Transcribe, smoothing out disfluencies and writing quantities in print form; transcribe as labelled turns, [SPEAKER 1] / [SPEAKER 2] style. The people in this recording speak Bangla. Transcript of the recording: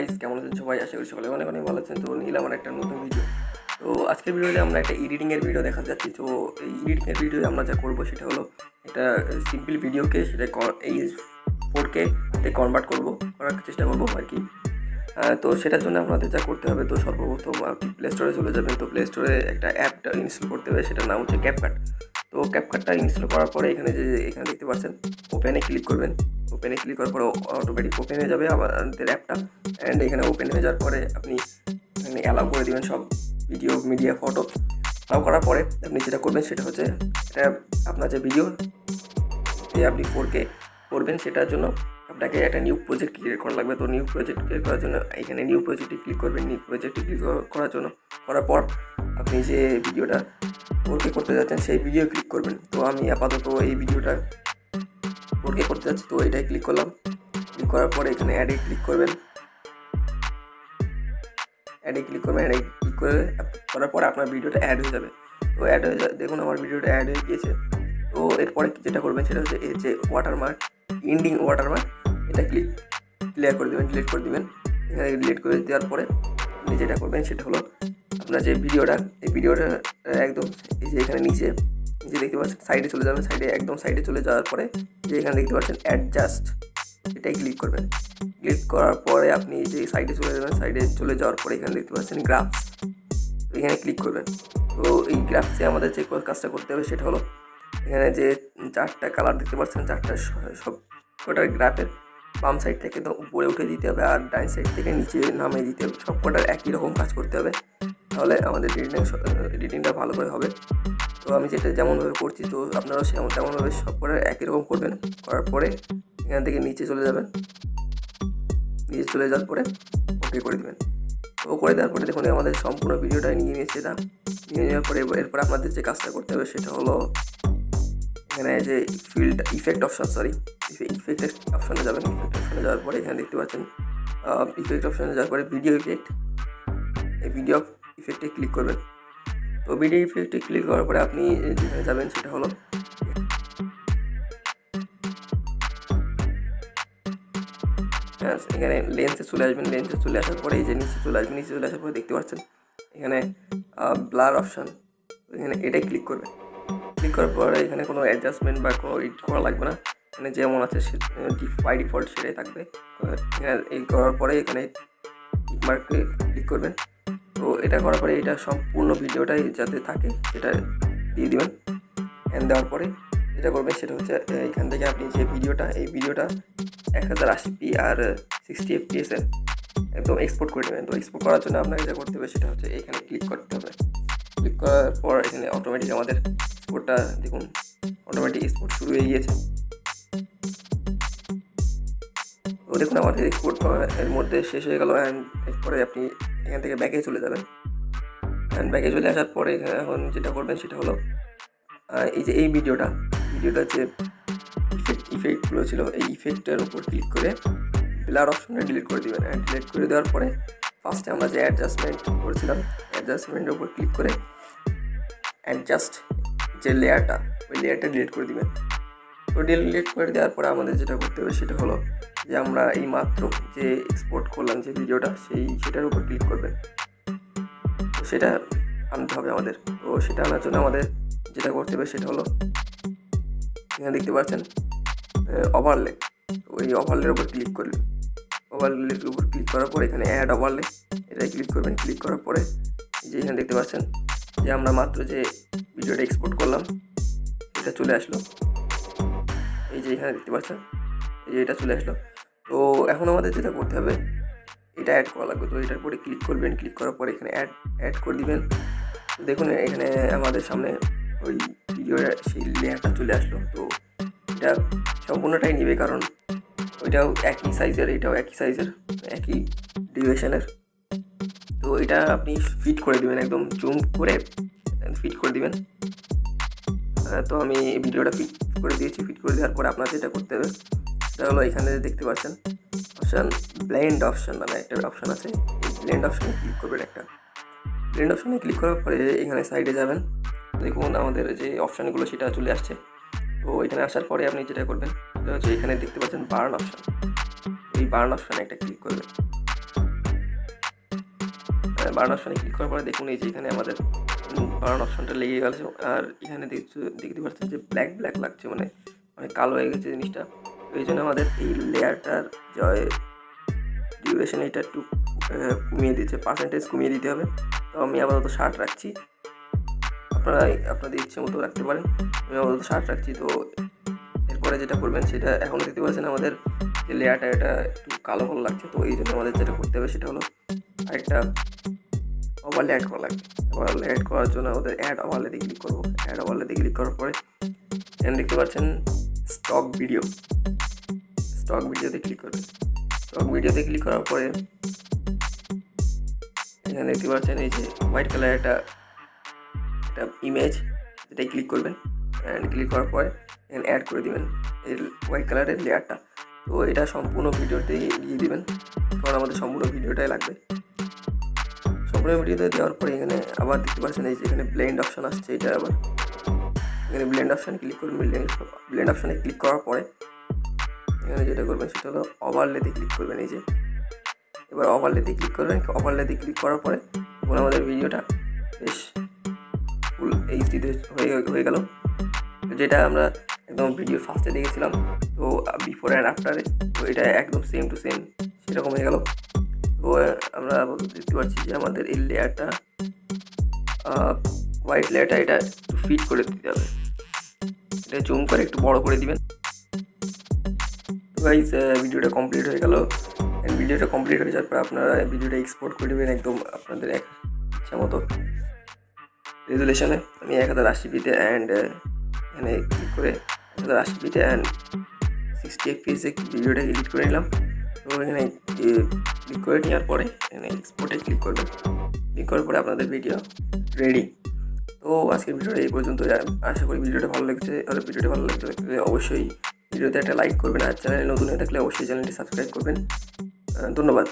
[SPEAKER 1] গাইস, কেমন আছেন সবাই? আশা করি সকালে অনেক অনেক ভালো আছেন। তো নিলাম আমার একটা নতুন ভিডিও। তো আজকের ভিডিওতে আমরা একটা এডিটিংয়ের ভিডিও দেখাতে যাচ্ছি। তো এই এডিটিংয়ের ভিডিও আমরা যা করবো সেটা হলো একটা সিম্পল ভিডিওকে সেটা এই 4K তে কনভার্ট করার চেষ্টা করবো আর কি। তো সেটার জন্য আপনাদের যা করতে হবে, তো সর্বপ্রথম আপনি প্লে স্টোরে চলে যাবেন। তো প্লে স্টোরে একটা অ্যাপটা ইনস্টল করতে হবে, সেটার নাম হচ্ছে ক্যাপকাট। তো ক্যাপকাটটা ইনস্টল করার পরে এখানে দেখতে পাচ্ছেন ওপেনে ক্লিক করবেন। ওপেনে ক্লিক করার পরে অটোমেটিক ওপেন হয়ে যাবে আমাদের অ্যাপটা। অ্যান্ড এখানে ওপেন হয়ে যাওয়ার পরে আপনি এখানে অ্যালাউ করে দেবেন সব ভিডিও, মিডিয়া, ফটো। অ্যালাউ করার পরে আপনি যেটা করবেন সেটা হচ্ছে এটা আপনার যে ভিডিও আপনি 4K করবেন সেটার জন্য আপনাকে একটা নিউ প্রজেক্ট ক্রিয়েট করা লাগবে। তো নিউ প্রজেক্ট ক্রিয়েট করার জন্য এখানে নিউ প্রজেক্টে ক্লিক করবেন। নিউ প্রজেক্টে ক্লিক করার জন্য করার পর আপনি যে ভিডিওটা 4K করতে যাচ্ছেন সেই ভিডিও ক্লিক করবেন। তো আমি আপাতত এই ভিডিওটা 4K করতে যাচ্ছি, তো এটাই ক্লিক করলাম। ক্লিক করার পরে এখানে অ্যাডে ক্লিক করবেন। অ্যাডে ক্লিক করার পরে আপনার ভিডিওটা অ্যাড হয়ে যাবে। তো অ্যাড হয়ে যায়, দেখুন আমার ভিডিওটা অ্যাড হয়ে গিয়েছে। তো এরপরে যেটা করবেন সেটা হচ্ছে এই যে ওয়াটারমার্ক, ইন্ডিং ওয়াটারমার্ক, এটা ডিলিট করে দেবেন। এখানে ডিলিট করে দেওয়ার পরে আপনি যেটা করবেন সেটা হলো আপনার যে এই ভিডিওটা একদম এই যে এখানে নিচে দেখতে পাচ্ছেন সাইডে চলে যাবেন। সাইডে চলে যাওয়ার পরে যে এখানে দেখতে পাচ্ছেন অ্যাডজাস্ট, এটাই ক্লিক করবেন। ক্লিক করার পরে আপনি যে সাইডে চলে যাবেন। সাইডে চলে যাওয়ার পরে এখানে দেখতে পাচ্ছেন গ্রাফস, এখানে ক্লিক করবেন। তো এই গ্রাফসে আমাদের যে কাজটা করতে হবে সেটা হলো এখানে যে 4টা কালার দেখতে পাচ্ছেন, 4টা সব কটার গ্রাফের বাম সাইড থেকে তো উপরে উঠে দিতে হবে, আর ডান সাইড থেকে নিচে নামিয়ে দিতে হবে। সব কটার একই রকম কাজ করতে হবে, তাহলে আমাদের এডিটিংটা ভালো করে হবে। তো আমি যেটা যেমনভাবে করছি, তো আপনারাও তেমনভাবে সব কটার একই রকম করবেন। করার পরে এখান থেকে নিচে চলে যাবেন। নিচে চলে যাওয়ার পরে ওকে করে দেবেন। তো করে দেওয়ার পরে দেখুন আমাদের সম্পূর্ণ ভিডিওটা নিয়ে নিয়েছে। এটা নিয়ে নেওয়ার পরে এরপরে আপনাদের যে কাজটা করতে হবে সেটা হলো এখানে যে ইফেক্ট অপশানে যাবেন। ইফেক্ট অপশানে যাওয়ার পরে এখানে দেখতে পাচ্ছেন ইফেক্ট অপশানে যাওয়ার পরে ভিডিও ইফেক্ট, এই ভিডিও ইফেক্টে ক্লিক করবেন। তো ভিডিও ইফেক্টে ক্লিক করার পরে আপনি যেখানে যাবেন সেটা হলো এখানে লেন্সে চলে আসবেন। লেন্সে চলে আসার পরে এই যে নিচে চলে আসার পরে দেখতে পাচ্ছেন এখানে ব্লার অপশান, এখানে এটাই ক্লিক করবেন। ক্লিক করার পরে এখানে কোনো অ্যাডজাস্টমেন্ট বা কোনো এডিট করা লাগবে না। এখানে যেমন আছে বাই ডিফল্ট সেটাই থাকবে। এখানে এই করার পরে এখানে টিকমার্কে ক্লিক করবেন। তো এটা করার পরে এটা সম্পূর্ণ ভিডিওটাই যাতে থাকে সেটা দিয়ে দেবেন। দেওয়ার পরে যেটা করবেন সেটা হচ্ছে এখান থেকে আপনি যে এই ভিডিওটা 1080p আর 60 fps একদম এক্সপোর্ট করে নেবেন। তো এক্সপোর্ট করার জন্য আপনাকে যা করতে হবে সেটা হচ্ছে এখানে ক্লিক করতে হবে। ক্লিক করার পর এখানে অটোমেটিক আমাদের এক্সপোর্টটা দেখুন অটোমেটিক এক্সপোর্ট শুরু হয়ে গিয়েছে। তো দেখুন আমাদের এক্সপোর্ট এর মধ্যে শেষ হয়ে গেল। অ্যান্ড এরপরে আপনি এখান থেকে ব্যাকে চলে যাবেন। অ্যান্ড ব্যাকে চলে আসার পরে এখন যেটা করবেন সেটা হলো এই যে এই ভিডিওটা যে ইফেক্টগুলো ছিল, এই ইফেক্টের উপর ক্লিক করে ব্লার অপশনটা ডিলিট করে দেবেন। অ্যান্ড ডিলিট করে দেওয়ার পরে ফার্স্টে আমরা যে অ্যাডজাস্টমেন্ট করেছিলাম, অ্যাডজাস্টমেন্টের উপর ক্লিক করে অ্যাডজাস্ট যে ওই লেয়ারটা ডিলিট করে দেবেন। তো ডিলিট করে দেওয়ার পরে আমাদের যেটা করতে হবে সেটা হলো যে আমরা এই মাত্র যে এক্সপোর্ট করলাম যে ভিডিওটা সেটার উপর ক্লিক করবেন। তো সেটা আনতে হবে আমাদের। তো সেটা আনার জন্য আমাদের যেটা করতে হবে সেটা হলো এখানে দেখতে পাচ্ছেন ওভারলে। তো এই ওভারলের উপর ক্লিক করবেন। ওভারলের উপর ক্লিক করার পরে এখানে অ্যাড ওভারলে, এটাই ক্লিক করবেন। ক্লিক করার পরে যে এখানে দেখতে পাচ্ছেন যে আমরা মাত্র যে ভিডিওটা এক্সপোর্ট করলাম এটা চলে আসলো। এই যে এখানে দেখতে পাচ্ছেন এই যে এটা চলে আসলো। তো এখন আমাদের যেটা করতে হবে এটা অ্যাড করা লাগবে। তো এটার পরে ক্লিক করবেন। ক্লিক করার পরে এখানে অ্যাড করে দিবেন। দেখুন এখানে আমাদের সামনে ওই ভিডিওর সেই লেয়ারটা চলে আসলো। তো এটা সম্পূর্ণটাই নেবে, কারণ ওইটাও একই সাইজের, এটাও একই সাইজের, একই ডিউরেশনের। তো এটা আপনি ফিট করে দিবেন, একদম জুম করে ফিট করে দিবেন। তো আমি ভিডিওটা ফিট করে দিয়েছি। ফিট করে দেওয়ার পরে আপনার যেটা করতে হবে সেটা হলো এখানে দেখতে পাচ্ছেন ব্লেন্ড অপশান নামে একটা অপশান আছে। এই ব্লেন্ড অপশানে ক্লিক করবেন। ব্লেন্ড অপশানে ক্লিক করার পরে এখানে সাইডে যাবেন। দেখুন আমাদের যে অপশানগুলো সেটা চলে আসছে। তো এখানে আসার পরে আপনি যেটা করবেন সেটা হচ্ছে এখানে দেখতে পাচ্ছেন বার্ন অপশান, এই বার্ন অপশানে একটা ক্লিক করবেন। বার্ন অপশানে ক্লিক করার পরে দেখুন এই যে এখানে আমাদের বার্ন অপশানটা লেগে গেছে, আর এখানে দেখতে পাচ্ছেন যে ব্ল্যাক ব্ল্যাক লাগছে, মানে অনেক কালো হয়ে গেছে জিনিসটা। তো এই জন্য আমাদের এই লেয়ারটার যে ডিউরেশন এটা একটু কমিয়ে দিচ্ছে, পার্সেন্টেজ কমিয়ে দিতে হবে। তো আমি আপাতত 60 রাখছি, আপনারা আপনাদের ইচ্ছে মতো রাখতে পারেন। আমি আপাতত 60 রাখছি। তো এরপরে যেটা করবেন সেটা এখন দেখতে পাচ্ছেন আমাদের যে লেয়ারটা এটা একটু কালো কালো লাগছে। তো এই জন্য আমাদের যেটা করতে হবে সেটা হলো আরেকটা ওভারলে অ্যাড করা লাগবে। ওভারলে অ্যাড করার জন্য আমাদের অ্যাড ওভারলেতে ক্লিক করবো। অ্যাড ওভারলেতে ক্লিক করার পরে এখানে দেখতে পাচ্ছেন স্টক ভিডিওতে ক্লিক করবেন। স্টক ভিডিওতে ক্লিক করার পরে এখানে দেখতে পাচ্ছেন এই যে হোয়াইট কালার একটা ইমেজ, এটাই ক্লিক করবেন। অ্যান্ড ক্লিক করার পরে এখানে অ্যাড করে দিবেন এই হোয়াইট কালারের লেয়ারটা। তো এটা সম্পূর্ণ ভিডিওতেই দিয়ে দিবেন, কারণ আমাদের সম্পূর্ণ ভিডিওটাই লাগবে। সম্পূর্ণ ভিডিওতে দেওয়ার পরে এখানে আবার দেখতে পাচ্ছেন এই যে এখানে ব্লেন্ড অপশান আসছে। এটা আবার এখানে ব্লেন্ড অপশানে ক্লিক করবেন। ব্লেন্ড অপশানে ক্লিক করার পরে এখানে যেটা করবেন সেটা হলো ওভারলেতে ক্লিক করবেন। এই যে এবার ওভারলেতে ক্লিক করবেন। ওভারলেতে ক্লিক করার পরে এখন আমাদের ভিডিওটা বেশ ফুল এইচডিতে হয়ে গেল, যেটা আমরা একদম ভিডিও ফার্স্টে দেখেছিলাম। তো বিফোর অ্যান্ড আফটারে তো এটা একদম সেম টু সেম সেরকম হয়ে গেল। তো আমরা দেখতে পাচ্ছি যে আমাদের এই লেয়ারটা হোয়াইট লেয়ারটা এটা একটু ফিট করে দিতে হবে, এটা জুম করে একটু বড় করে দিবেন। তো গাইস ভিডিওটা কমপ্লিট হয়ে গেল। ভিডিওটা কমপ্লিট হয়ে যাওয়ার পর আপনারা ভিডিওটা এক্সপোর্ট করে দেবেন একদম আপনাদের ইচ্ছা মতো রেজুলেশনে। আমি 1080p-তে অ্যান্ড এখানে ক্লিক করে 1080p-তে অ্যান্ড 60 fps-এ ভিডিওটা এডিট করে নিলাম। তো এখানে ক্লিক করে নেওয়ার পরে এখানে এক্সপোর্টে ক্লিক করবেন। ক্লিক করার পরে আপনাদের ভিডিও রেডি। তো আজকের ভিডিওটা এই পর্যন্ত। আশা করি ভিডিওটা ভালো লেগেছে। আর ভিডিওটা ভালো লাগলে অবশ্যই ভিডিওতে একটা লাইক করবেন, আর চ্যানেলে নতুন হয়ে থাকলে অবশ্যই চ্যানেলটি সাবস্ক্রাইব করবেন। ধন্যবাদ।